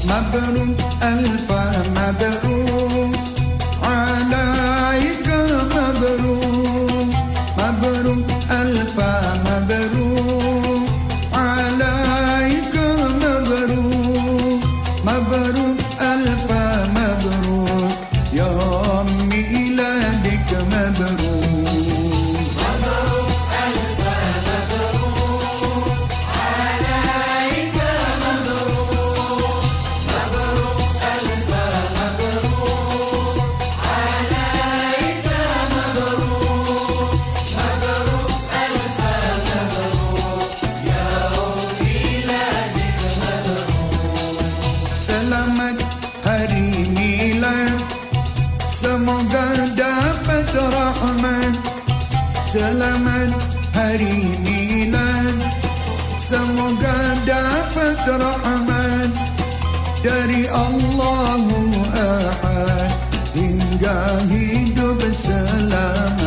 مبروك ألف مبروك عليك مبروك مبروك ألف مبروك عليك مبروك مبروك ألف مبروك يوم ميلادك مبروك Selamat hari milad, semoga dapat rahmat. Selamat hari milad, semoga dapat rahmat dari Allahu Ahad hingga hidup selamat.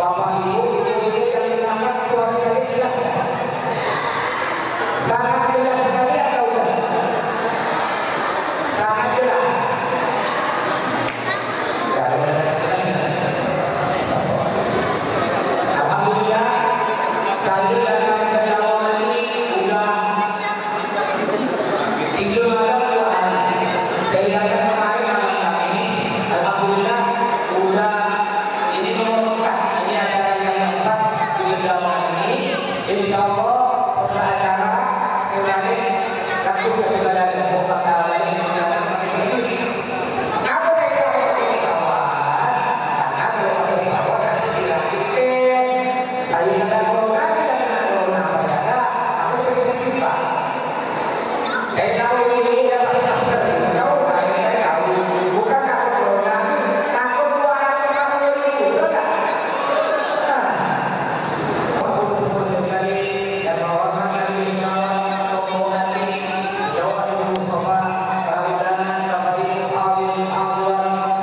Bapak Ibu yang dirahmati suara saya jelas, sangat jelas sekali atau tidak? Sangat jelas. Alhamdulillah, saya dalam pendalaman ini sudah 3 malam 2 hari. Saya ingatkan kemarin malam kami, alhamdulillah sudah ini nomor 4. Ini acara yang keempat di pendalaman ini. Insya Allah setelah acara saya nanti kasih ke saudara dan bapak taala ini mendapat sendiri. Kenapa saya kira pesawat? Karena kalau pakai pesawat nanti dilatih saya dan corona pada aku sedikit Pak. Saya tahu ini dapat masker, tahu saya tahu. Bukan takut corona, takut 250.000, betul tak? Dan menghormati tokoh hati, Jawa Mustafa, Ramadhan, Bapak Ibu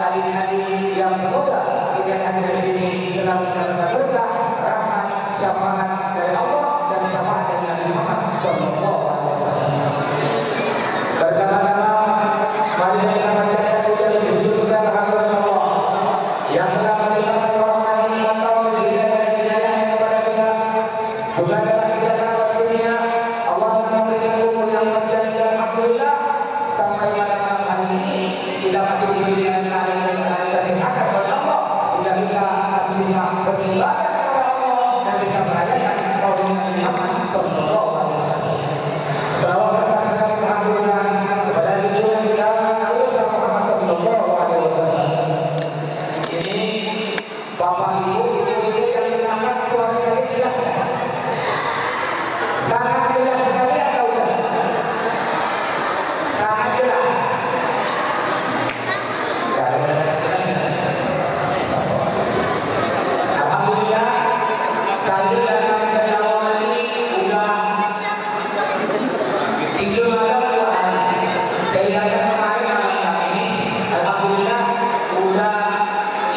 adik-adik yang semoga kita hadir di sini selalu mendapat berkah, rahmat, syafaat dari Allah dan syafaat dari Nabi Muhammad Sallallahu Alaihi Wasallam. Berkata-kata, mari kita bacakan pujian kepada Allah yang telah memberikan rahmat atau hidayah kepada kita. Bukan dalam kita dapat dunia, Allah telah memberikan umur yang panjang dan alhamdulillah sampai pada malam hari ini kita masih diberi dengan kesehatan oleh Allah hingga kita masih bisa beribadah kepada Allah dan bisa merayakan kaum Nabi Muhammad Sallallahu Alaihi Wasallam. Salawat serta salam alhamdulillah kepada junjungan kita Nabi Muhammad Sallallahu Alaihi Wasallam. Ini Bapak Ibu yang dirahmati suara saya jelas, sangat jelas sekali atau tidak? Sangat jelas. Alhamdulillah, saya dalam pendalaman ini sudah 3 malam 2 hari. Saya ingatkan kemarin malam kami, alhamdulillah sudah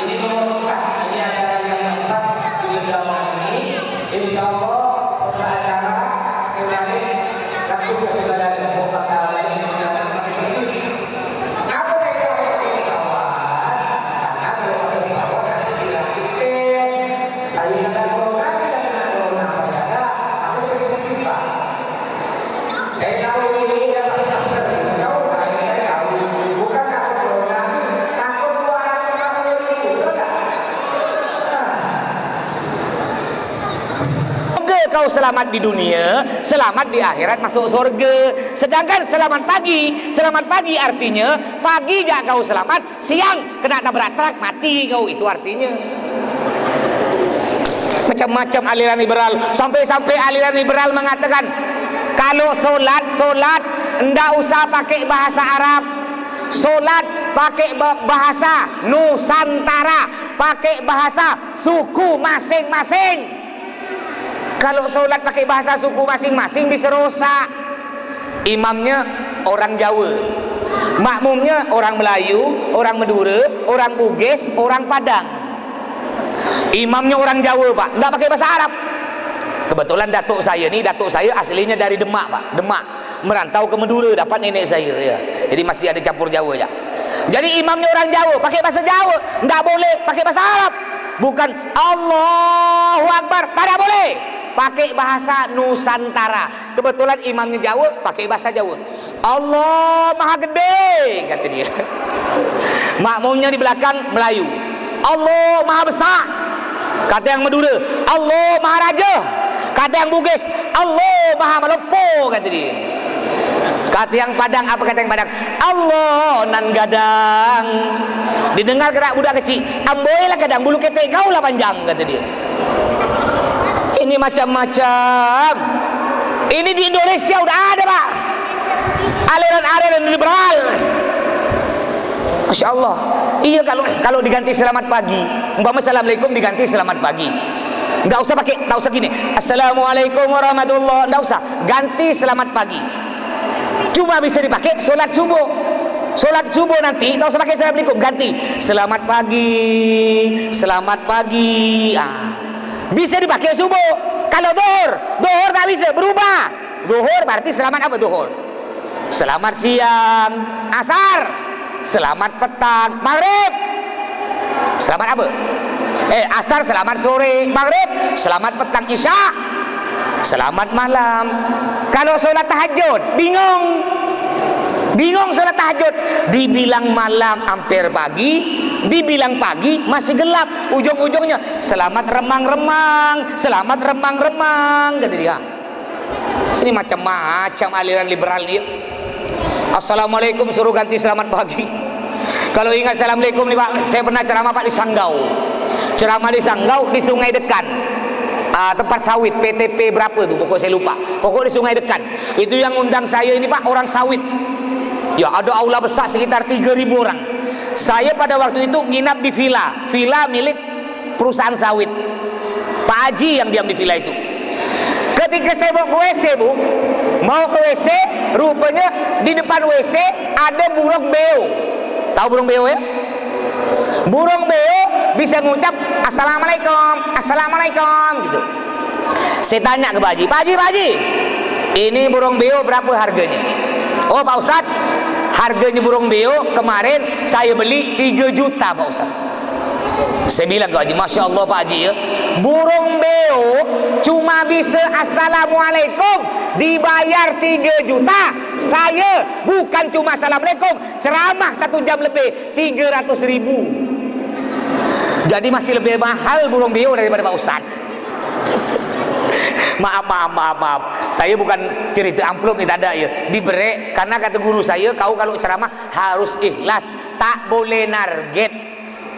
ini nomor 4. Ini acara yang keempat di pendalaman ini. Insya Allah setelah acara saya nanti kasih ke saudara dan bapak taala ini mendapat sendiri. Kenapa saya kira pakai pesawat? Karena kalau pakai pesawat nanti dilatih saya dan corona pada aku sedikit Pak. Saya tahu ini dapat masker, tahu saya tahu. Bukan takut corona, takut 250.000, betul tak? Kau selamat di dunia, selamat di akhirat masuk surga. Sedangkan selamat pagi artinya pagi jak kau selamat, siang kena tabrak truk mati kau, itu artinya. Macam-macam aliran liberal, sampai aliran liberal mengatakan kalau solat ndak usah pakai bahasa Arab, solat pakai bahasa Nusantara, pakai bahasa suku masing-masing. Kalau sholat pakai bahasa suku masing-masing bisa rosak. Imamnya orang Jawa, makmumnya orang Melayu, orang Madura, orang Bugis, orang Padang. Imamnya orang Jawa Pak, nggak pakai bahasa Arab. Kebetulan datuk saya aslinya dari Demak Pak, Demak, merantau ke Madura dapat nenek saya ya. Jadi masih ada campur Jawa ya. Jadi imamnya orang Jawa, pakai bahasa Jawa, nggak boleh pakai bahasa Arab. Bukan Allahu Akbar, tidak boleh. Pakai bahasa Nusantara. Kebetulan imamnya Jawa, pakai bahasa Jawa. Allah Maha Gede, kata dia. Makmumnya di belakang Melayu. Allah Maha Besar, kata yang Madura. Allah Maha Raja, kata yang Bugis. Allah Maha Malopo, kata dia. Kata yang Padang, apa kata yang Padang? Allah nan gadang. Didengar gerak budak kecil. Amboy lah gadang, bulu ketek kau lah panjang, kata dia. Ini macam-macam. Ini di Indonesia udah ada Pak, aliran-aliran liberal. Masya Allah. Iya, kalau diganti selamat pagi, umpama assalamualaikum diganti selamat pagi, nggak usah gini assalamualaikum warahmatullah, nggak usah, ganti selamat pagi. Cuma bisa dipakai sholat subuh nanti nggak usah pakai assalamualaikum, ganti selamat pagi. bisa dipakai subuh. Kalau duhur tak bisa, berubah. Duhur berarti selamat apa duhur? Selamat siang. Asar, selamat petang. Maghrib, selamat apa? Asar selamat sore. Maghrib selamat petang. Isya selamat malam. Kalau sholat tahajud bingung sholat tahajud, dibilang malam hampir pagi, dibilang pagi masih gelap, ujung-ujungnya selamat remang-remang kata dia. Ini macam-macam aliran liberal dia. Assalamualaikum suruh ganti selamat pagi. Kalau ingat assalamualaikum nih Pak, saya pernah ceramah Pak di Sanggau. Ceramah di Sanggau di Sungai Dekan. Tempat sawit PTP berapa tuh, pokok saya lupa. Pokok di Sungai Dekan. Itu yang undang saya ini Pak, orang sawit. Ya, ada aula besar sekitar 3.000 orang. Saya pada waktu itu nginap di villa milik perusahaan sawit. Pak Haji yang diam di villa itu. Ketika saya mau ke WC rupanya di depan WC ada burung beo. Tahu burung beo ya? Burung beo bisa mengucap assalamualaikum gitu. Saya tanya ke Pak Haji, ini burung beo berapa harganya? Oh Pak Ustadz, harganya burung beo kemarin saya beli 3 juta Pak Ustadz. Saya bilang ke Pak Haji, Masya Allah Pak Haji ya, burung beo cuma bisa assalamualaikum dibayar 3 juta. Saya bukan cuma assalamualaikum, ceramah 1 jam lebih 300.000. Jadi masih lebih mahal burung beo daripada Pak Ustadz. Maaf. Saya bukan cerita amplop nih, tanda ya. Diberi karena kata guru saya, kau kalau ceramah harus ikhlas, tak boleh narget.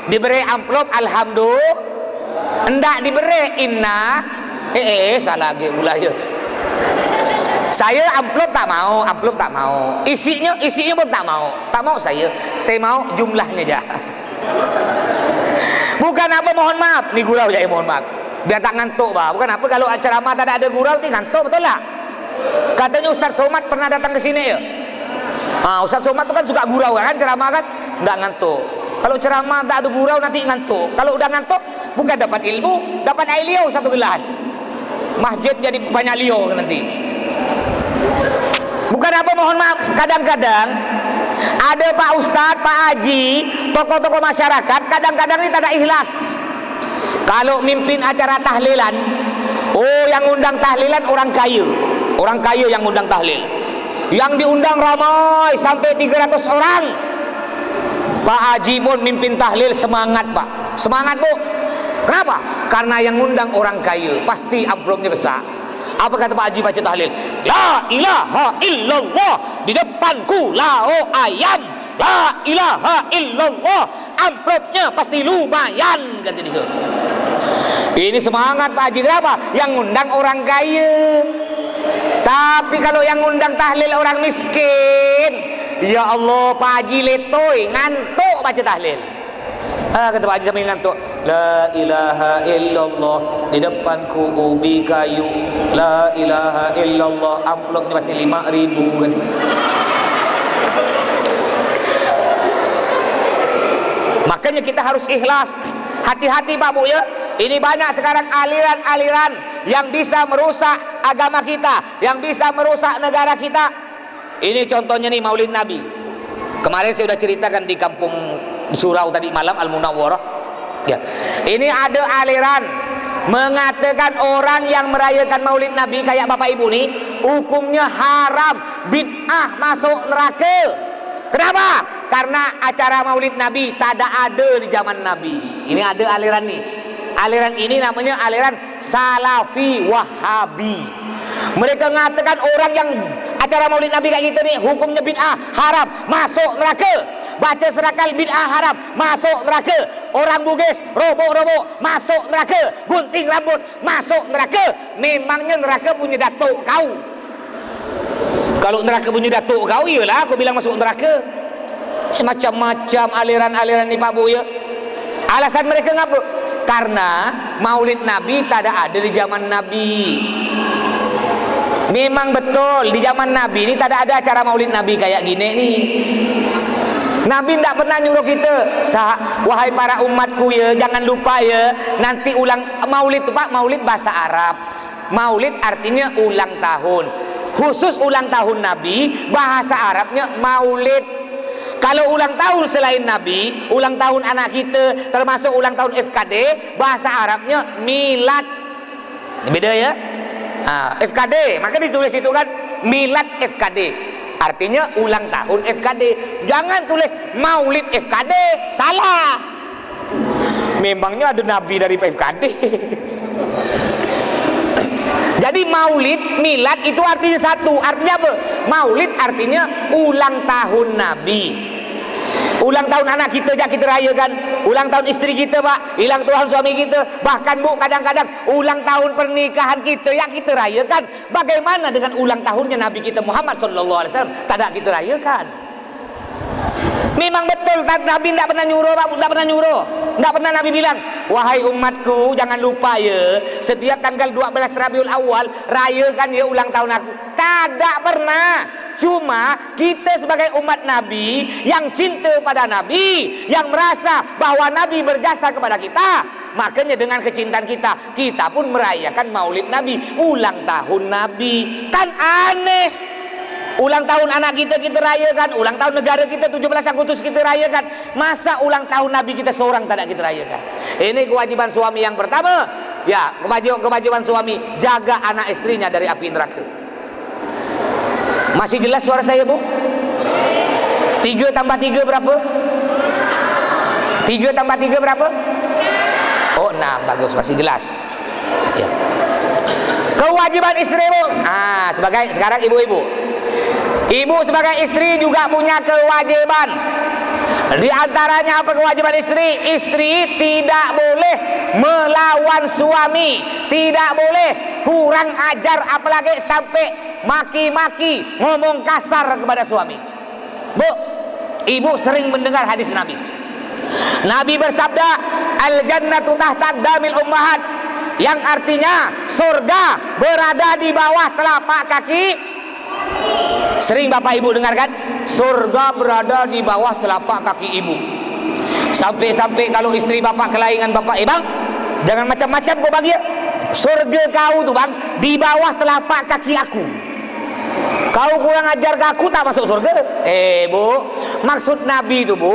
Diberi amplop alhamdulillah, enggak diberi inna. Salah lagi pula ya. Saya amplop tak mau. Isinya pun tak mau saya mau jumlahnya aja. Bukan apa mohon maaf, nih gurau ya mohon maaf. Biar tak ngantuk bah. Bukan apa kalau ceramah tak ada gurau nanti ngantuk, betul lah. Katanya Ustaz Somad pernah datang ke sini ya. Ustaz Somad itu kan suka gurau kan, ceramah kan enggak ngantuk. Kalau ceramah tak ada gurau nanti ngantuk. Kalau udah ngantuk bukan dapat ilmu, dapat air liau 1 gelas. Masjid jadi banyak liau nanti. Bukan apa mohon maaf, kadang-kadang ada Pak Ustadz, Pak Haji, tokoh-tokoh masyarakat kadang-kadang ini tak ada ikhlas. Kalau mimpin acara tahlilan, yang undang tahlilan orang kaya yang undang tahlil, yang diundang ramai sampai 300 orang. Pak Haji pun mimpin tahlil, semangat Pak, semangat Bu. Kenapa? Karena yang undang orang kaya, pasti amplopnya besar. Apa kata Pak Haji baca tahlil? La ilaha illallah, di depanku lao ayam. La ilaha illallah, amplopnya pasti lumayan, kata dia. Ini semangat Pak Haji. Kenapa? Yang undang orang kaya. Tapi kalau yang undang tahlil orang miskin, ya Allah Pak Haji letoy, ngantuk baca tahlil. Kata Pak Haji sambil ngantuk, la ilaha illallah, di depanku ubi kayu. La ilaha illallah, amplopnya pasti 5.000, kata. Makanya kita harus ikhlas. Hati-hati Pak Bu ya. Ini banyak sekarang aliran-aliran yang bisa merusak agama kita, yang bisa merusak negara kita. Ini contohnya nih Maulid Nabi. Kemarin saya sudah ceritakan di kampung Surau tadi malam, Al-Munawwarah. Ya. Ini ada aliran mengatakan orang yang merayakan Maulid Nabi kayak Bapak Ibu nih, hukumnya haram, bid'ah, masuk neraka. Kenapa? Karena acara Maulid Nabi tak ada di zaman Nabi. Ini ada aliran nih. Aliran ini namanya aliran Salafi Wahabi. Mereka mengatakan orang yang acara Maulid Nabi kayak gitu nih, hukumnya bid'ah, haram, masuk neraka. Baca serakal bid'ah, haram, masuk neraka. Orang bugis, robok-robok, masuk neraka. Gunting rambut, masuk neraka. Memangnya neraka punya datuk kau? Kalau neraka punya datuk kau, iyalah aku bilang masuk neraka. Macam-macam aliran-aliran ni Pak Bu ya. Alasan mereka ngapa? Karena Maulid Nabi tak ada di zaman Nabi. Memang betul di zaman Nabi ini tak ada acara Maulid Nabi kayak gini nih. Nabi tidak pernah nyuruh kita, wahai para umatku ya, jangan lupa ya, nanti ulang maulid itu Pak, maulid bahasa Arab. Maulid artinya ulang tahun. Khusus ulang tahun Nabi, bahasa Arabnya maulid. Kalau ulang tahun selain Nabi, ulang tahun anak kita, termasuk ulang tahun FKD, bahasa Arabnya milad. Ini beda ya. FKD, maka ditulis itu kan milad FKD. Artinya ulang tahun FKD. Jangan tulis maulid FKD, salah. Memangnya ada Nabi dari FKD. Jadi maulid, milad itu artinya satu. Artinya apa? Maulid artinya ulang tahun Nabi. Ulang tahun anak kita jak kita rayakan, ulang tahun istri kita Pak, ulang tahun suami kita, bahkan Bu kadang-kadang ulang tahun pernikahan kita yang kita rayakan. Bagaimana dengan ulang tahunnya Nabi kita Muhammad SAW? Tak ada kita rayakan. Memang betul Nabi tidak pernah nyuruh Pak, tidak pernah nyuruh. Tidak pernah Nabi bilang, wahai umatku jangan lupa ya, setiap tanggal 12 Rabiul Awal rayakan ya ulang tahun aku. Tidak pernah. Cuma kita sebagai umat Nabi yang cinta pada Nabi, yang merasa bahwa Nabi berjasa kepada kita, makanya dengan kecintaan kita, kita pun merayakan maulid Nabi, ulang tahun Nabi. Kan aneh. Ulang tahun anak kita rayakan, ulang tahun negara kita 17 Agustus kita rayakan. Masa ulang tahun Nabi kita seorang tidak kita rayakan? Ini kewajiban suami yang pertama. Ya, kewajiban suami jaga anak istrinya dari api neraka. Masih jelas suara saya Bu? 3 tambah 3 berapa? 3 tambah 3 berapa? Oh, nah bagus, masih jelas. Ya. Kewajiban istri Bu. Sekarang ibu-ibu. Ibu sebagai istri juga punya kewajiban. Di antaranya apa kewajiban istri? Istri tidak boleh melawan suami, tidak boleh kurang ajar, apalagi sampai maki-maki, ngomong kasar kepada suami. Bu, ibu sering mendengar hadis Nabi. Nabi bersabda, al-jannatu tahta aqdamil ummahat, yang artinya surga berada di bawah telapak kaki. Sering Bapak Ibu dengarkan, surga berada di bawah telapak kaki ibu. Sampai-sampai kalau istri Bapak kelaingan Bapak, Bang, jangan macam-macam kau bagi. Surga kau tuh Bang di bawah telapak kaki aku. Kau kurang ajar ke aku, tak masuk surga. Bu, maksud Nabi itu Bu,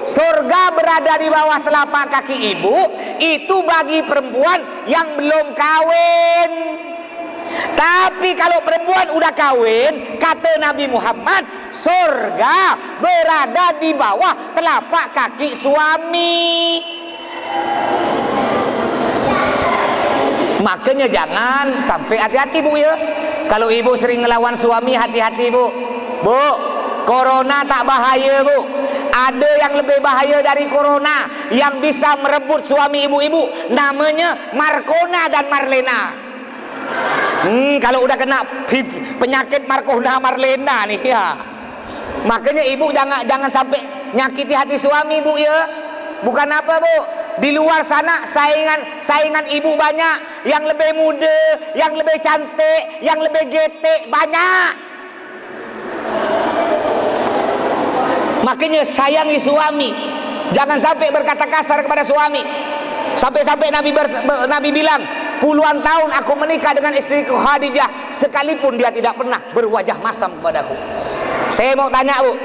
surga berada di bawah telapak kaki ibu, itu bagi perempuan yang belum kawin. Tapi kalau perempuan udah kawin, kata Nabi Muhammad, surga berada di bawah telapak kaki suami. Makanya jangan sampai, hati-hati Bu ya. Kalau ibu sering ngelawan suami, hati-hati Bu. Bu, corona tak bahaya Bu. Ada yang lebih bahaya dari corona, yang bisa merebut suami ibu-ibu, namanya Marcona dan Marlena. Kalau udah kena penyakit Marcona Marlena nih ya, makanya ibu jangan sampai nyakiti hati suami Bu ya. Bukan apa Bu, di luar sana saingan ibu banyak, yang lebih muda, yang lebih cantik, yang lebih getek banyak. Makanya sayangi suami, jangan sampai berkata kasar kepada suami. Sampai-sampai Nabi bilang, puluhan tahun aku menikah dengan istriku Khadijah, sekalipun dia tidak pernah berwajah masam kepadaku. Saya mau tanya Bu,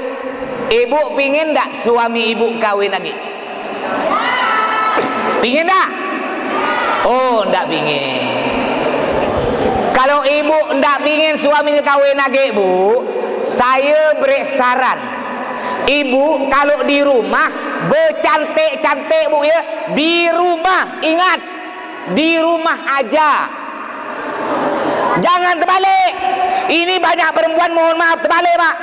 ibu pingin tak suami ibu kawin lagi? Pingin tak? Oh, tak pingin. Kalau ibu tak pingin suaminya kawin lagi Bu, saya beri saran, ibu kalau di rumah bercantik-cantik Bu ya, di rumah, ingat, di rumah aja, jangan terbalik. Ini banyak perempuan, mohon maaf, terbalik Pak.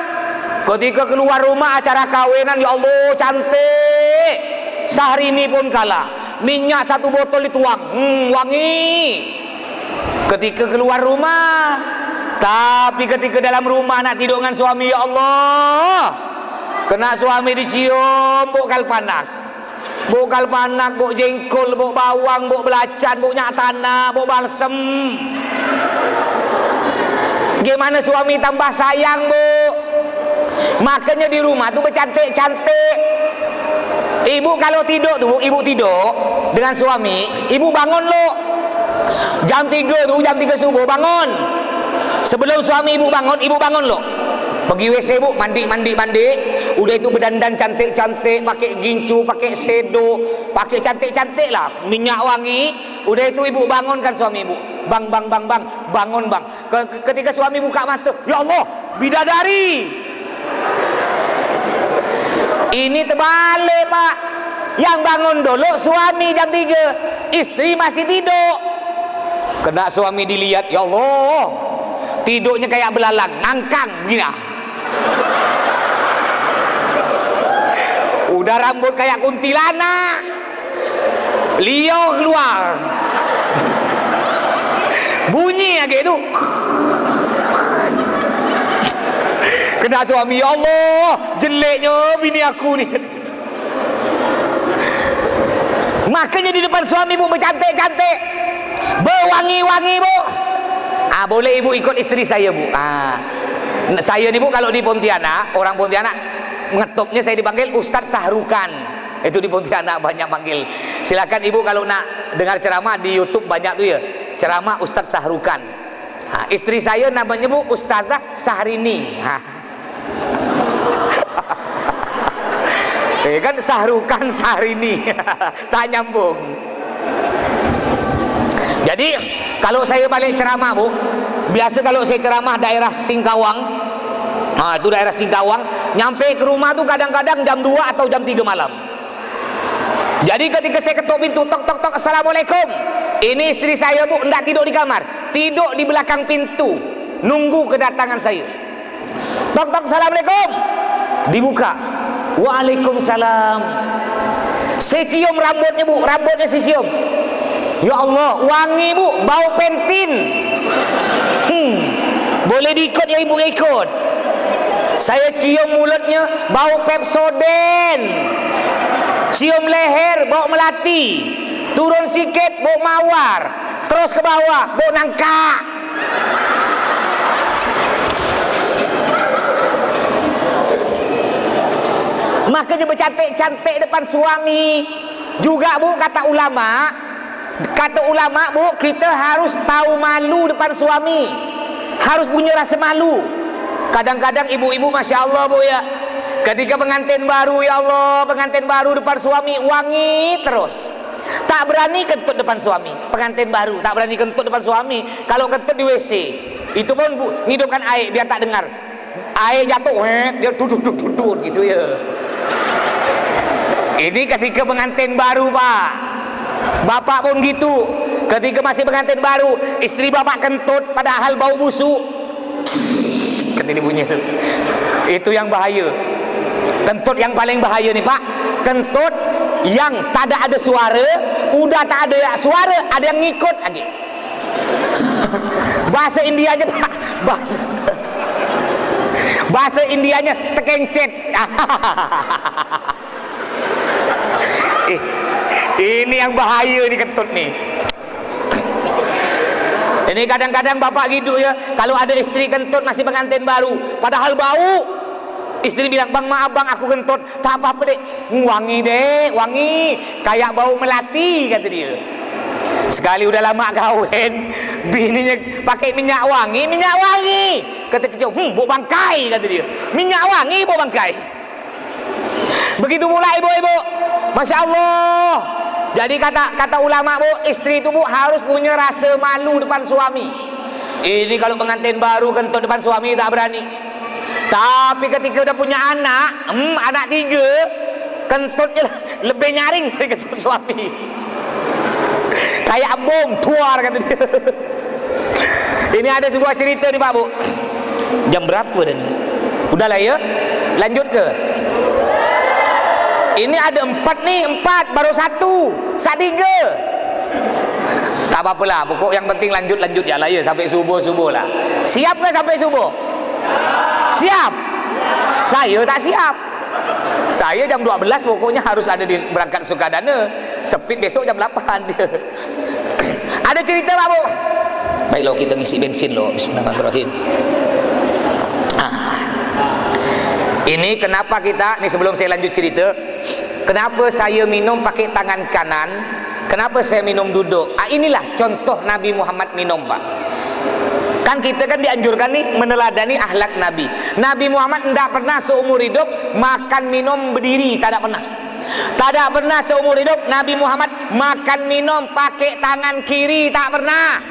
Ketika keluar rumah acara kawinan, ya Allah cantik, sehari ini pun kalah, minyak 1 botol dituang, wangi ketika keluar rumah. Tapi ketika dalam rumah nak tidur dengan suami, ya Allah, kena suami dicium, bau kalpanak, bau jengkol, bau bawang, bau belacan, bau minyak tanah, bau balsem. Gimana suami tambah sayang Bu? Makanya di rumah tuh bercantik-cantik. Ibu kalau tidur tuh, ibu tidur dengan suami, ibu bangun lo. Jam 3 tuh, jam 3 subuh bangun. Sebelum suami ibu bangun lo. Pergi WC bu, mandi. Udah itu berdandan cantik-cantik, pakai gincu, pakai sedo, pakai cantik-cantik lah, minyak wangi. Udah itu ibu bangunkan suami ibu. Bang, bangun bang. Ketika suami buka mata, ya Allah, bidadari. Ini terbalik pak. Yang bangun dulu suami jam 3, istri masih tidur. Kena suami dilihat, ya Allah, tidurnya kayak belalang, ngangkang gini. Udah rambut kayak kuntilanak, liau keluar, bunyi aja itu. Kena suami, ya Allah, jeleknya bini aku nih. Makanya di depan suami bu bercantik-cantik, berwangi-wangi bu. Boleh ibu ikut istri saya bu. Saya nih bu kalau di Pontianak, orang Pontianak ngetopnya saya dipanggil Ustadz Sahrukan. Itu di Pontianak banyak panggil. Silakan ibu kalau nak dengar ceramah di YouTube banyak tuh ya, ceramah Ustadz Sahrukan. Istri saya namanya bu Ustazah Sahrini. Kan Sahrukan Sahrini. Tak nyambung. Jadi kalau saya balik ceramah bu, biasa kalau saya ceramah daerah Singkawang, itu daerah Singkawang, nyampe ke rumah tuh kadang-kadang jam 2 atau jam 3 malam. Jadi ketika saya ketuk pintu, tok tok tok, assalamualaikum. Ini istri saya bu, enggak tidur di kamar, tidur di belakang pintu, nunggu kedatangan saya. Tok tok, assalamualaikum. Dibuka, waalaikumsalam. Saya cium rambutnya bu, rambutnya saya cium. Ya Allah, wangi bu, bau pentin. Boleh diikut ya ibu, ikut. Saya cium mulutnya, bau Pepsodent. Cium leher, bau melati. Turun sikit, bau mawar. Terus ke bawah, bau nangka. Makanya bercantik-cantik depan suami. Juga bu, kata ulama bu, kita harus tahu malu depan suami, harus punya rasa malu. Kadang-kadang ibu-ibu masya Allah bu ya, ketika pengantin baru, ya Allah, pengantin baru depan suami wangi terus, tak berani kentut depan suami. Pengantin baru tak berani kentut depan suami. Kalau kentut di WC, itu pun bu ngidupkan air biar tak dengar. Air jatuh, dia tutut gitu ya. Ini ketika pengantin baru pak. Bapak pun gitu, ketika masih pengantin baru, istri bapak kentut padahal bau busuk. Kata ini bunyi. Itu yang bahaya. Kentut yang paling bahaya nih pak, kentut yang tak ada suara, udah tak ada suara, ada yang ngikut lagi. Bahasa Indianya pak, bahasa Indianya tekencet. Ini yang bahaya nih kentut nih. Ini kadang-kadang bapak gitu ya, kalau ada istri kentut masih pengantin baru, padahal bau. Istri bilang, bang maaf bang aku kentut. Tak apa-apa dek, wangi dek, wangi, kayak bau melati kata dia. Sekali udah lama kawin, bininya pakai minyak wangi. Kata kecil, bau bangkai kata dia. Minyak wangi bau bangkai. Begitu pula ibu-ibu, masya Allah. Jadi kata ulama bu, istri itu bu harus punya rasa malu depan suami. Ini kalau pengantin baru kentut depan suami tak berani. Tapi ketika udah punya anak, anak 3, kentutnya lebih nyaring dari kentut suami. Kayak bom tuar kata dia. Ini ada sebuah cerita nih pak bu. Jam berapa dah ni? Udahlah ya, lanjut ke? Ini ada 4 nih, 4 baru 1, 3. Tak apa-apalah, pokok yang penting lanjut ya lah ya sampai subuh lah. Siap ke sampai subuh? Siap. Saya tak siap. Saya jam 12 pokoknya harus ada di berangkat Sukadana. Speed besok jam 8 dia. Ada cerita pak bu. Baik lo kita ngisi bensin lo. Bismillahirrahmanirrahim. Ini kenapa kita, nih sebelum saya lanjut cerita, kenapa saya minum pakai tangan kanan, kenapa saya minum duduk. Inilah contoh Nabi Muhammad minum, Pak. Kan kita kan dianjurkan nih meneladani akhlak Nabi. Nabi Muhammad tidak pernah seumur hidup makan minum berdiri, tak ada pernah. Tak ada pernah seumur hidup Nabi Muhammad makan minum pakai tangan kiri, tak pernah.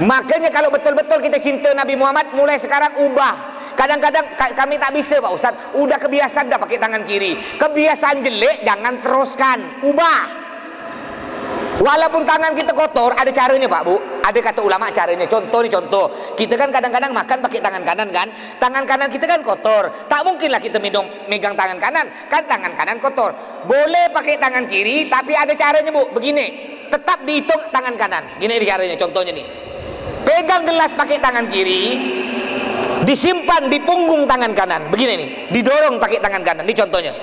Makanya kalau betul-betul kita cinta Nabi Muhammad, mulai sekarang ubah. Kadang-kadang kami tak bisa, Pak Ustaz, udah kebiasaan dah pakai tangan kiri. Kebiasaan jelek jangan teruskan, ubah. Walaupun tangan kita kotor, ada caranya, Pak Bu. Ada kata ulama caranya. Contoh nih, contoh. Kita kan kadang-kadang makan pakai tangan kanan kan. Tangan kanan kita kan kotor. Tak mungkinlah kita megang tangan kanan. Kan tangan kanan kotor. Boleh pakai tangan kiri, tapi ada caranya, Bu. Begini, tetap dihitung tangan kanan. Gini caranya, contohnya nih. Pegang gelas pakai tangan kiri, disimpan di punggung tangan kanan. Begini nih, didorong pakai tangan kanan. Ini contohnya.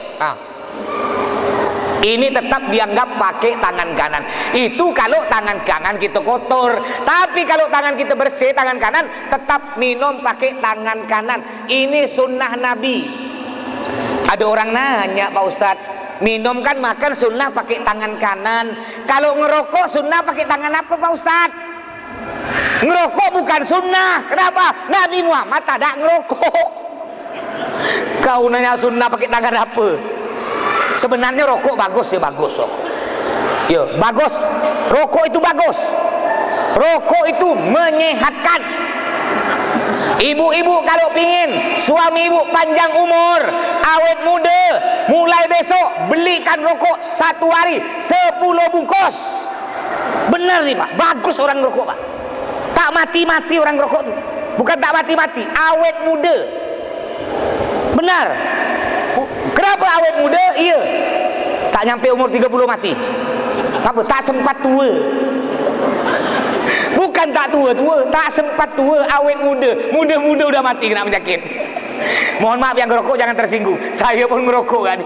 Ini tetap dianggap pakai tangan kanan. Itu kalau tangan kanan kita kotor. Tapi kalau tangan kita bersih, tangan kanan, tetap minum pakai tangan kanan. Ini sunnah Nabi. Ada orang nanya, Pak Ustadz, minum kan makan sunnah pakai tangan kanan. Kalau ngerokok sunnah pakai tangan apa, Pak Ustadz? Ngerokok bukan sunnah. Kenapa? Nabi Muhammad tak ada ngerokok. Kau nanya sunnah pakai tangan apa? Sebenarnya rokok bagus ya, bagus loh. Ya, bagus. Rokok itu bagus. Rokok itu menyehatkan. Ibu-ibu kalau pingin suami ibu panjang umur, awet muda, mulai besok belikan rokok 1 hari 10 bungkus. Benar nih, Pak. Bagus orang rokok, Pak. Tak mati-mati orang rokok tuh. Bukan tak mati-mati, awet muda. Benar. Kenapa awet muda? Iya. Tak nyampe umur 30 mati. Apa? Tak sempat tua. Bukan tak tua-tua, tak sempat tua, awet muda. Muda-muda udah mati kena penyakit. Mohon maaf yang ngerokok jangan tersinggung. Saya pun ngerokok kan.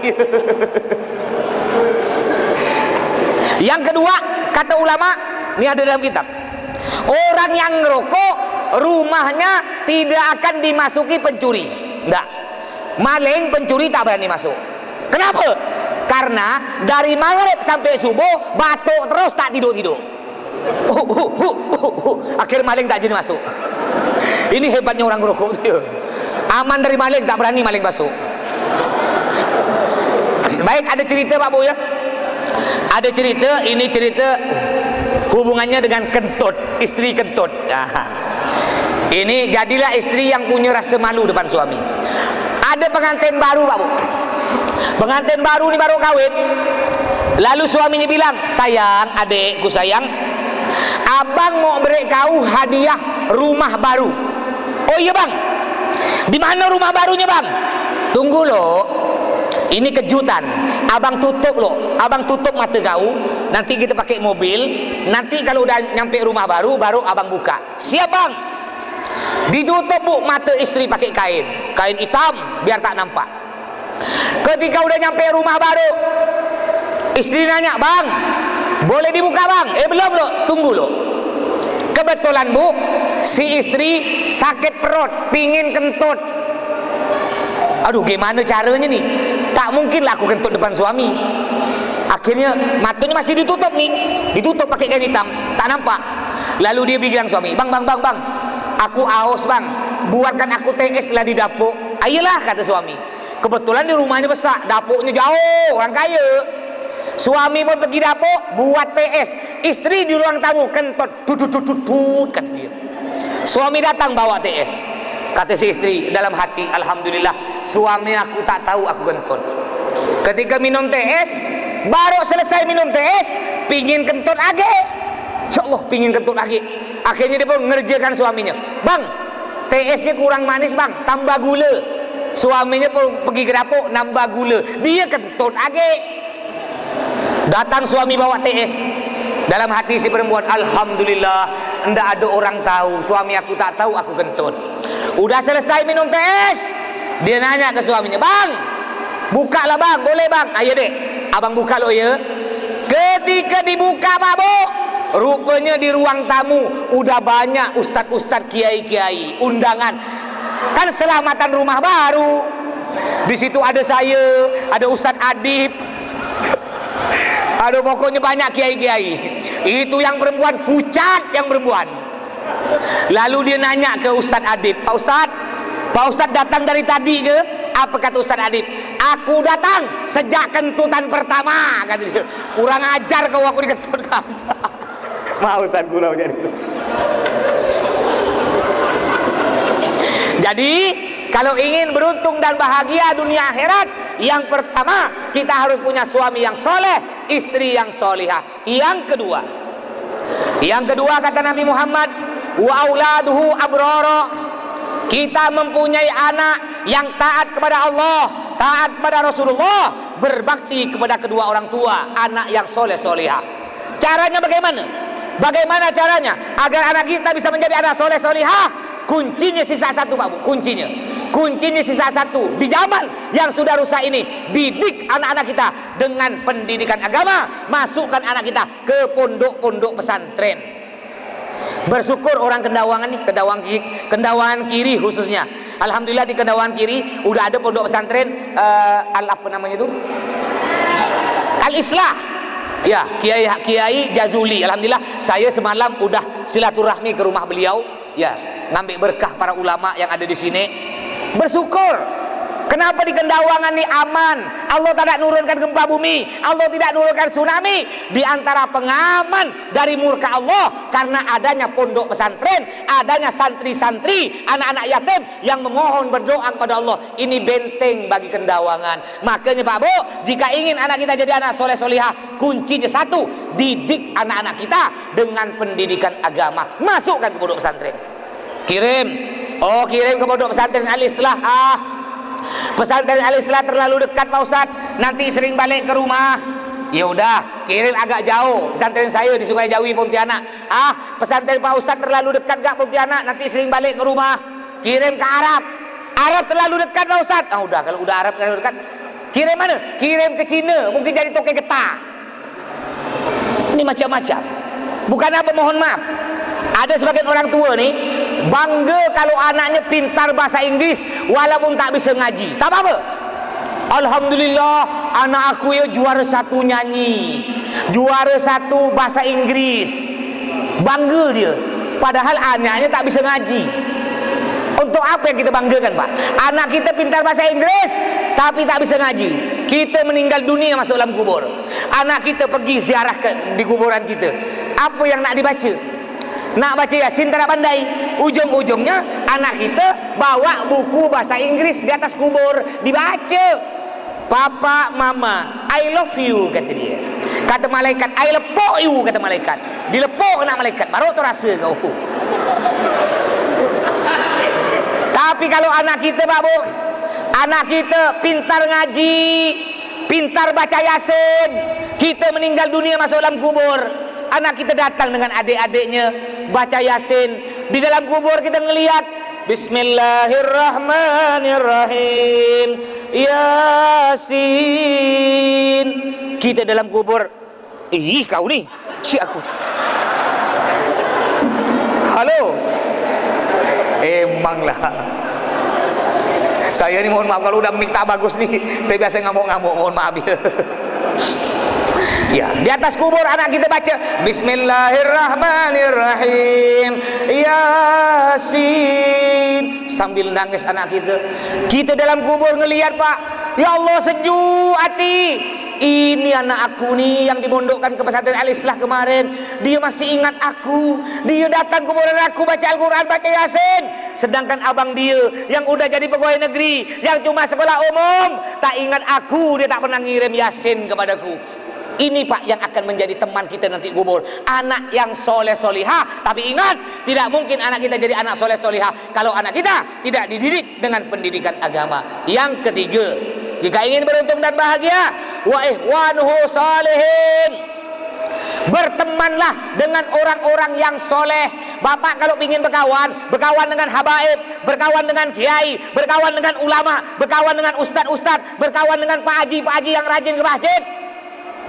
Yang kedua, kata ulama, ini ada dalam kitab. Orang yang ngerokok, rumahnya tidak akan dimasuki pencuri. Enggak. Maling, pencuri tak berani masuk. Kenapa? Karena dari maghrib sampai subuh batuk terus, tak tidur-tidur. Akhir maling tak jadi masuk. Ini hebatnya orang ngerokok. Aman dari maling, tak berani maling masuk. Baik, ada cerita Pak Bu ya. Ada cerita, ini cerita hubungannya dengan kentut, istri kentut. Ini jadilah istri yang punya rasa malu depan suami. Ada pengantin baru, Pak Bu. Pengantin baru ini baru kawin. Lalu suaminya bilang, sayang, adekku sayang, abang mau beri kau hadiah rumah baru. Oh iya bang, di mana rumah barunya bang? Tunggu loh, ini kejutan. Abang tutup loh, abang tutup mata kau. Nanti kita pakai mobil. Nanti kalau udah nyampe rumah baru, baru abang buka. Siap bang? Ditutup Bu mata istri pakai kain hitam biar tak nampak. Ketika udah nyampe rumah baru, istri nanya, bang boleh dibuka bang? Belum loh, tunggu loh. Kebetulan Bu, si istri sakit perut, pingin kentut. Aduh gimana caranya nih? Tak mungkin lah aku kentut depan suami. Akhirnya matanya masih ditutup nih, ditutup pakai kain hitam, tak nampak. Lalu dia bilang suami, bang, aku haus bang, buatkan aku TS lah di dapur. Ayolah kata suami. Kebetulan di rumahnya besar, dapurnya jauh, orang kaya. Suami pun pergi dapur, buat TS. Istri di ruang tamu, kentut, tut kata dia. Suami datang bawa TS. Kata si istri dalam hati, alhamdulillah suami aku tak tahu aku kentut. Ketika minum TS, baru selesai minum TS, pingin kentut lagi. Ya Allah, pingin kentut lagi. Akhirnya dia pun ngerjakan suaminya, bang TS-nya kurang manis bang, tambah gula. Suaminya pun pergi ke dapur, nambah gula. Dia kentut lagi. Datang suami bawa TS. Dalam hati si perempuan, alhamdulillah ndak ada orang tahu, suami aku tak tahu aku kentut. Udah selesai minum TS, dia nanya ke suaminya, bang bukalah bang, boleh bang? Ayo dek, abang buka lo ya. Ketika dibuka Pak Bu, rupanya di ruang tamu udah banyak ustadz-ustadz, kiai-kiai, undangan. Kan selamatan rumah baru. Di situ ada saya, ada Ustaz Adib, ada pokoknya banyak kiai-kiai. Itu yang perempuan, pucat yang perempuan. Lalu dia nanya ke Ustaz Adib, Pak Ustaz datang dari tadi ke? Apa kata Ustaz Adib? Aku datang sejak kentutan pertama, kata dia. Kurang ajar kau, aku dikentut kamu. Mau Ustaz Gurau jadi. Jadi kalau ingin beruntung dan bahagia dunia akhirat, yang pertama kita harus punya suami yang soleh, istri yang solihah. Yang kedua kata Nabi Muhammad, wa auladuhu abrara. Kita mempunyai anak yang taat kepada Allah, taat kepada Rasulullah, berbakti kepada kedua orang tua, anak yang soleh solihah. Caranya bagaimana? Bagaimana caranya agar anak kita bisa menjadi anak soleh solihah? Kuncinya sisa satu, Pak Bu. Kuncinya sisa satu. Di zaman yang sudah rusak ini, didik anak-anak kita dengan pendidikan agama. Masukkan anak kita ke pondok-pondok pesantren. Bersyukur orang Kendawangan nih, Kendawangan Kiri khususnya. Alhamdulillah di Kendawangan Kiri udah ada pondok pesantren apa namanya itu? Al-Islah. Ya, Kiai Jazuli. Alhamdulillah saya semalam udah silaturahmi ke rumah beliau. Ya, ngambil berkah para ulama yang ada di sini. Bersyukur. Kenapa di Kendawangan ini aman? Allah tidak nurunkan gempa bumi, Allah tidak nurunkan tsunami. Di antara pengaman dari murka Allah karena adanya pondok pesantren, adanya santri-santri, anak-anak yatim yang memohon berdoa kepada Allah. Ini benteng bagi Kendawangan. Makanya Pak Bu, jika ingin anak kita jadi anak soleh solihah, kuncinya satu, didik anak-anak kita dengan pendidikan agama. Masukkan ke pondok pesantren. Kirim ke pondok pesantren Al-Islah. Pesantren Al-Islah terlalu dekat Pak Ustadz, nanti sering balik ke rumah. Ya udah, kirim agak jauh. Pesantren saya di Sungai Jawi Pontianak. Pesantren Pak Ustadz terlalu dekat gak Pontianak, nanti sering balik ke rumah. Kirim ke Arab. Arab terlalu dekat Pak Ustadz. Udah, kalau udah Arab terlalu dekat, kirim mana? Kirim ke Cina, mungkin jadi toke getah. Ini macam-macam. Bukan apa, mohon maaf. Ada sebagian orang tua nih bangga kalau anaknya pintar bahasa Inggris walaupun tak bisa ngaji. Tak apa-apa. Alhamdulillah anak aku ya juara 1 nyanyi, juara 1 bahasa Inggris. Bangga dia. Padahal anaknya tak bisa ngaji. Untuk apa yang kita banggakan, Pak? Anak kita pintar bahasa Inggris tapi tak bisa ngaji. Kita meninggal dunia masuk dalam kubur. Anak kita pergi ziarah di kuburan kita. Apa yang nak dibaca? Nak baca Yasin tak pandai. Ujung-ujungnya anak kita bawa buku bahasa Inggris di atas kubur dibaca. Papa, mama, I love you, kata dia. Kata malaikat, I lepok you, kata malaikat. Dilepok anak malaikat, baru tu rasa kau. Tapi kalau anak kita, Pak Bu, anak kita pintar ngaji, pintar baca Yasin, kita meninggal dunia masuk dalam kubur, anak kita datang dengan adik-adiknya baca Yasin. Di dalam kubur kita ngelihat Bismillahirrahmanirrahim Yasin. Kita dalam kubur, kau nih si aku. Halo. Emanglah. Saya ini mohon maaf kalau udah mic tak bagus nih, saya biasa ngamuk-ngamuk, mohon maaf ya. Ya, di atas kubur anak kita baca Bismillahirrahmanirrahim Yasin sambil nangis anak kita. Kita dalam kubur ngelihat, Pak, ya Allah sejuk hati. Ini anak aku nih yang dimondokkan ke pesantren Al-Islah kemarin. Dia masih ingat aku. Dia datang ke kuburan aku baca Al-Quran, baca Yasin. Sedangkan abang dia yang udah jadi pegawai negeri, yang cuma sekolah umum, tak ingat aku. Dia tak pernah ngirim Yasin kepadaku. Ini, Pak, yang akan menjadi teman kita nanti kubur. Anak yang soleh solihah. Tapi ingat, tidak mungkin anak kita jadi anak soleh solihah kalau anak kita tidak dididik dengan pendidikan agama. Yang ketiga, jika ingin beruntung dan bahagia, wa ihwanuhu salihin, bertemanlah dengan orang-orang yang soleh. Bapak kalau ingin berkawan dengan habaib, berkawan dengan kiai, berkawan dengan ulama, berkawan dengan ustad-ustad, berkawan dengan pak haji yang rajin ke masjid.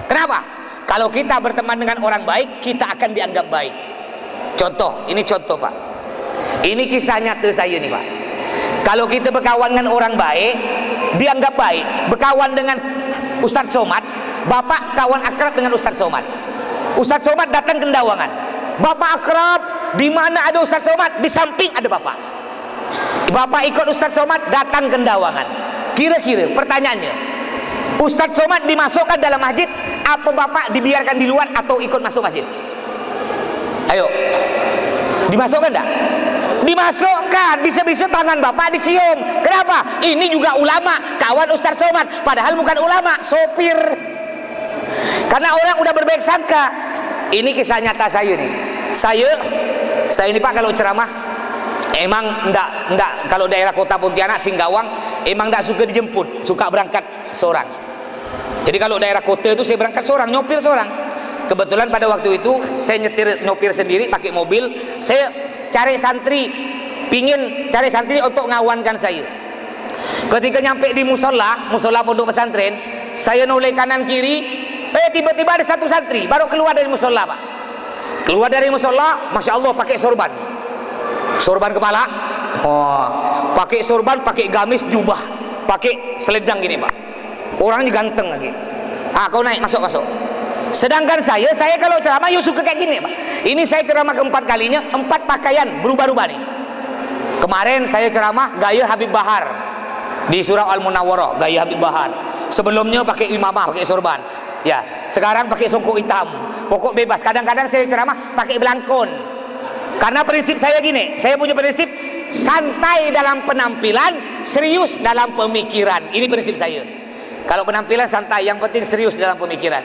Kenapa? Kalau kita berteman dengan orang baik, kita akan dianggap baik. Contoh, ini contoh, Pak. Ini kisah nyata saya nih, Pak. Kalau kita berkawan dengan orang baik, dianggap baik, berkawan dengan Ustaz Somad. Bapak kawan akrab dengan Ustaz Somad. Ustaz Somad datang ke Kendawangan. Bapak akrab, di mana ada Ustaz Somad, di samping ada bapak. Bapak ikut Ustaz Somad datang ke Kendawangan. Kira-kira pertanyaannya, Ustaz Somad dimasukkan dalam masjid, apa bapak dibiarkan di luar atau ikut masuk masjid? Ayo, dimasukkan enggak? Dimasukkan. Bisa-bisa tangan bapak dicium. Kenapa? Ini juga ulama, kawan Ustaz Somad, padahal bukan ulama, sopir. Karena orang udah berbaik sangka. Ini kisah nyata saya nih. Saya ini Pak, kalau ceramah emang enggak kalau daerah kota Pontianak, Singgawang, emang enggak suka dijemput, suka berangkat seorang. Jadi kalau daerah kota itu saya berangkat seorang, nyopir seorang. Kebetulan pada waktu itu saya nyetir, nyopir sendiri pakai mobil. Saya cari santri, pingin cari santri untuk ngawankan saya. Ketika nyampe di musola pondok pesantren, saya noleh kanan kiri, tiba-tiba ada satu santri baru keluar dari musola, Pak. Keluar dari musola, masya Allah, pakai sorban kepala, pakai sorban, pakai gamis, jubah, pakai selendang gini, Pak. Orangnya ganteng lagi. Kau naik, masuk. Sedangkan saya kalau ceramah suka kayak gini, Pak. Ini saya ceramah keempat kalinya, 4 pakaian berubah-ubah nih. Kemarin saya ceramah gaya Habib Bahar di Surau Al-Munawwarah, gaya Habib Bahar. Sebelumnya pakai imamah, pakai sorban. Ya, sekarang pakai songkok hitam, pokok bebas. Kadang-kadang saya ceramah pakai belangkon. Karena prinsip saya gini, saya punya prinsip santai dalam penampilan, serius dalam pemikiran. Ini prinsip saya. Kalau penampilan santai, yang penting serius dalam pemikiran.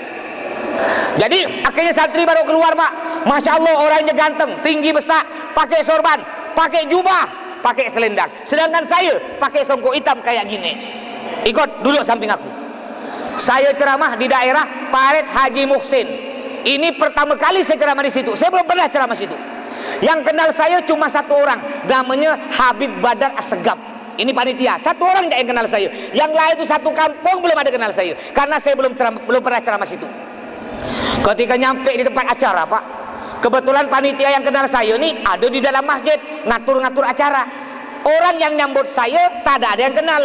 Jadi akhirnya santri baru keluar, Pak. Masya Allah, orangnya ganteng, tinggi besar, pakai sorban, pakai jubah, pakai selendang. Sedangkan saya pakai songkok hitam kayak gini. Ikut duduk samping aku. Saya ceramah di daerah Paret Haji Muhsin. Ini pertama kali saya ceramah di situ. Saya belum pernah ceramah situ. Yang kenal saya cuma satu orang, namanya Habib Badar Assegaf. Ini panitia, satu orang yang kenal saya. Yang lain itu satu kampung belum ada kenal saya, karena saya belum pernah ceramah situ. Ketika nyampe di tempat acara, Pak, kebetulan panitia yang kenal saya ini ada di dalam masjid ngatur-ngatur acara. Orang yang nyambut saya tak ada yang kenal.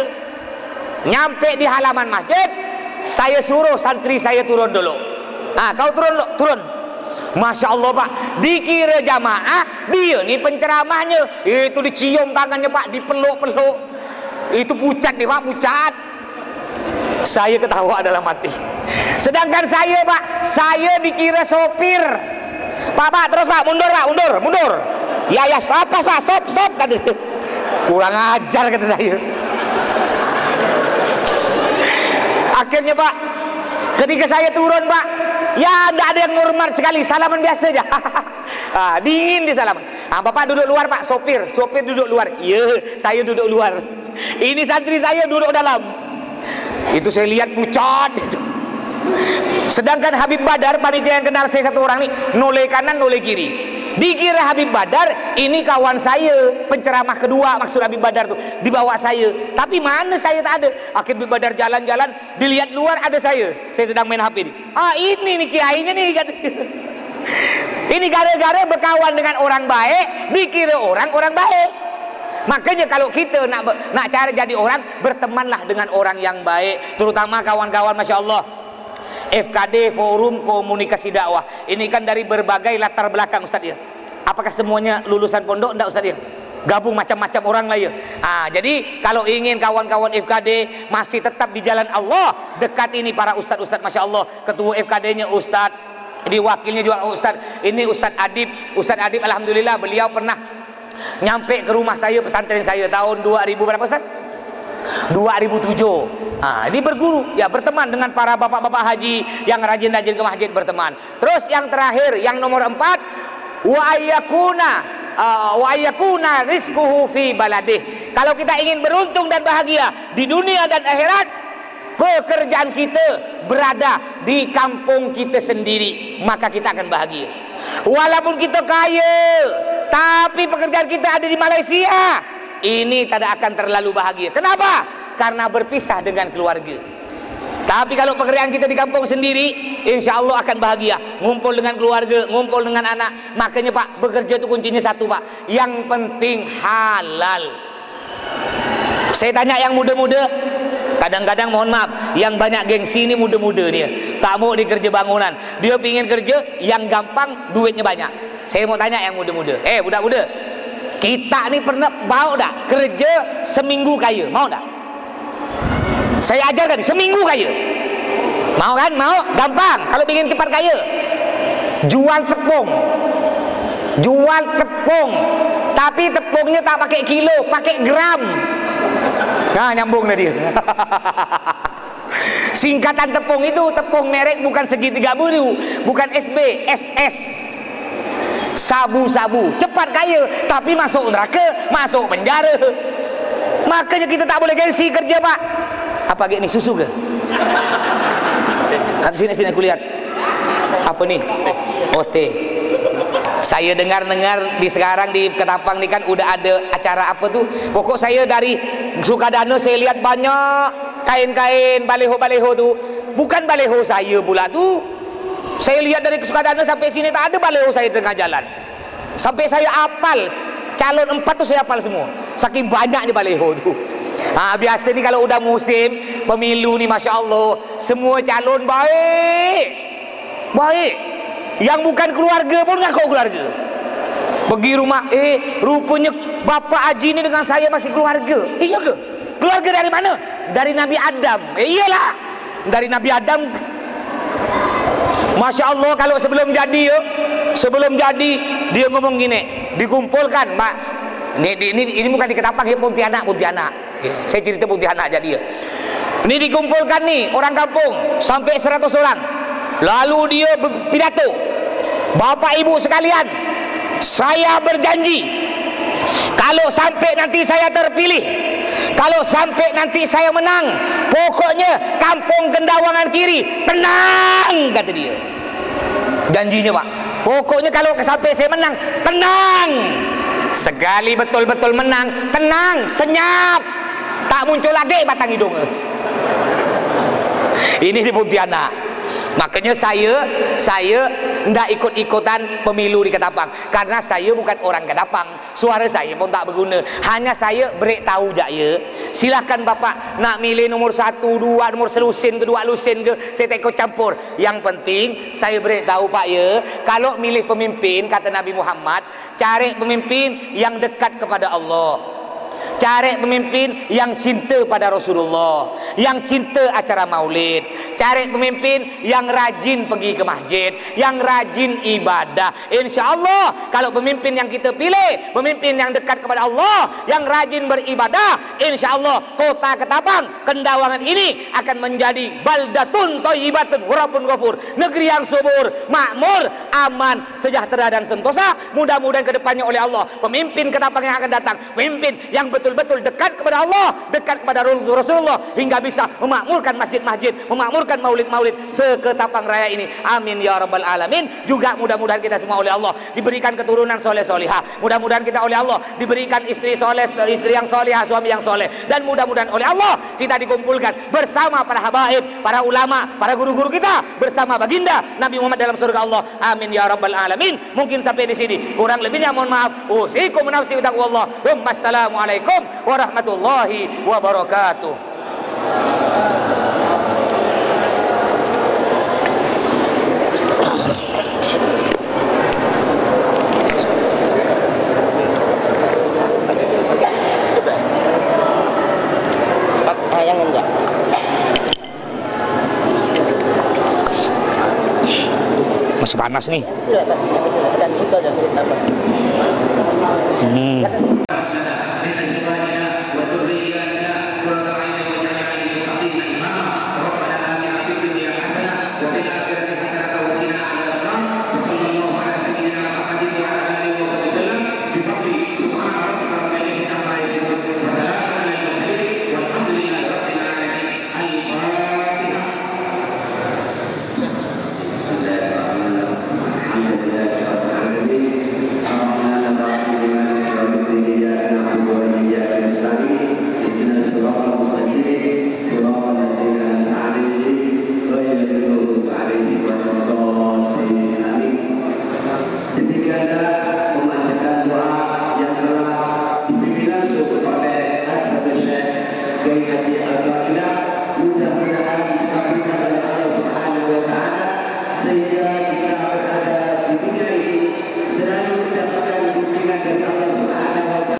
Nyampe di halaman masjid, saya suruh santri saya turun dulu. Kau turun. Masya Allah, Pak, dikira jamaah, dia nih penceramahnya. Itu dicium tangannya, Pak, dipeluk-peluk. Itu pucat nih, Pak, pucat. Saya ketawa dalam hati. Sedangkan saya, Pak, saya dikira sopir. Pak, terus Pak, mundur. Ya, stop, Pak, stop, kata dia. Kurang ajar, kata saya. Akhirnya, Pak, ketika saya turun, Pak, ya tidak ada yang hormat sekali, salaman biasa aja. Dingin di salaman. Bapak duduk luar, Pak, sopir duduk luar. Iya, saya duduk luar. Ini santri saya duduk dalam. Itu saya lihat pucat. Sedangkan Habib Badar, panitia yang kenal saya satu orang nih, noleh kanan, noleh kiri. Dikira Habib Badar ini kawan saya, penceramah kedua, maksud Habib Badar tuh dibawa saya. Tapi mana saya tak ada. Akhirnya Habib Badar jalan-jalan, dilihat luar ada saya sedang main HP nih. Ini nih kiainya nih, katanya. Ini gara-gara berkawan dengan orang baik, dikira orang baik. Makanya kalau kita nak cari jadi orang, bertemanlah dengan orang yang baik, terutama kawan-kawan, Masya Allah, FKD, Forum Komunikasi Dakwah. Ini kan dari berbagai latar belakang, Ustaz ya. Apakah semuanya lulusan pondok? Enggak, Ustaz ya. Gabung macam-macam orang lah ya. Jadi kalau ingin kawan-kawan FKD masih tetap di jalan Allah, dekat ini para ustaz-ustaz, Masya Allah. Ketua FKD-nya Ustaz, di wakilnya juga Ustaz. Ini Ustaz Adib. Ustaz Adib, alhamdulillah, beliau pernah nyampe ke rumah saya, pesantren saya tahun 2000 berapa, Ustaz? 2007. Ini berguru, ya, berteman dengan para bapak-bapak haji yang rajin-rajin ke masjid, berteman. Terus yang terakhir, yang nomor 4, wa ayyakuna rizquhu fi baladih. Kalau kita ingin beruntung dan bahagia di dunia dan akhirat, pekerjaan kita berada di kampung kita sendiri, maka kita akan bahagia. Walaupun kita kaya, tapi pekerjaan kita ada di Malaysia, ini tidak akan terlalu bahagia. Kenapa? Karena berpisah dengan keluarga. Tapi kalau pekerjaan kita di kampung sendiri, insya Allah akan bahagia. Ngumpul dengan keluarga, ngumpul dengan anak. Makanya, Pak, bekerja itu kuncinya satu, Pak. Yang penting halal. Saya tanya yang muda-muda, Kadang-kadang mohon maaf, yang banyak gengsi ini muda-muda dia, tak mau dikerja bangunan, dia pingin kerja yang gampang, duitnya banyak. Saya mau tanya yang muda-muda, budak-muda, kita ni pernah mau tak kerja seminggu kaya? Mau tak? Saya ajarkan seminggu kaya. Mau kan? Mau? Gampang. Kalau ingin cepat kaya, jual tepung. Jual tepung, tapi tepungnya tak pakai kilo, pakai gram. Nah, nyambung dah dia. Singkatan tepung itu, tepung merek bukan segitiga biru, bukan SB, SS. Sabu-sabu. Cepat kaya, tapi masuk neraka, masuk penjara. Makanya kita tak boleh gengsi kerja, Pak. Apa ini susu ke? Sini aku lihat. Apa nih? Oh, teh. Saya dengar-dengar di sekarang di Ketapang ni kan udah ada acara apa tuh. Pokok saya dari Sukadana saya lihat banyak kain-kain baleho-baleho tuh. Bukan baleho saya pula tuh. Saya lihat dari Sukadana sampai sini tak ada baleho saya tengah jalan. Sampai saya hafal calon 4 tuh saya hafal semua. Saking banyaknya baleho tuh. Biasa ni kalau udah musim pemilu ni, Masya Allah, semua calon baik. Baik. Yang bukan keluarga pun ngaku keluarga. Pergi rumah, rupanya Bapak Haji ni dengan saya masih keluarga. Iya ke? Keluarga dari mana? Dari Nabi Adam. Iyalah, dari Nabi Adam. Masya Allah, kalau sebelum jadi dia ngomong gini, dikumpulkan, Mak. Ini bukan di Ketapang, ya, Pontianak. Ya, saya cerita Pontianak jadi. Ini dikumpulkan nih orang kampung sampai 100 orang. Lalu dia pidato, Bapak Ibu sekalian, saya berjanji kalau sampai nanti saya terpilih, kalau sampai nanti saya menang, pokoknya kampung Gendawangan Kiri tenang, kata dia. Janjinya, Pak, pokoknya kalau sampai saya menang, tenang. Sekali betul-betul menang, tenang, senyap, tak muncul lagi batang hidung. Ini di Pontianak. Makanya saya tidak ikut-ikutan pemilu di Ketapang, karena saya bukan orang Ketapang, suara saya pun tak berguna. Hanya saya beritahu je, silahkan Bapak nak milih nomor 1, 2, nomor selusin ke 2 lusin ke, saya tak ikut campur. Yang penting saya beritahu Pak ya, kalau milih pemimpin, kata Nabi Muhammad, cari pemimpin yang dekat kepada Allah. Cari pemimpin yang cinta pada Rasulullah, yang cinta acara maulid. Cari pemimpin yang rajin pergi ke masjid, yang rajin ibadah. Insya Allah kalau pemimpin yang kita pilih, pemimpin yang dekat kepada Allah, yang rajin beribadah, insya Allah kota Ketapang, Kendawangan ini akan menjadi baldatun thayyibatun wa rabbun ghafur, negeri yang subur, makmur, aman, sejahtera dan sentosa. Mudah-mudahan kedepannya oleh Allah, pemimpin Ketapang yang akan datang, pemimpin yang betul-betul dekat kepada Allah, dekat kepada Rasulullah, hingga bisa memakmurkan masjid-masjid, memakmurkan maulid-maulid se-Ketapang Raya ini. Amin ya rabbal alamin. Juga mudah-mudahan kita semua oleh Allah diberikan keturunan soleh solihah. Mudah-mudahan kita oleh Allah diberikan istri soleh, istri yang solehah, suami yang soleh. Dan mudah-mudahan oleh Allah kita dikumpulkan bersama para habaib, para ulama, para guru-guru kita, bersama baginda Nabi Muhammad dalam surga Allah. Amin ya rabbal alamin. Mungkin sampai di sini, kurang lebihnya mohon maaf. Usikum nafsi bitaqwallah. Wassalamualaikum warahmatullahi wabarakatuh. Yang enggak masih panas nih. sudah Pak, dan situ aja dapat. Haji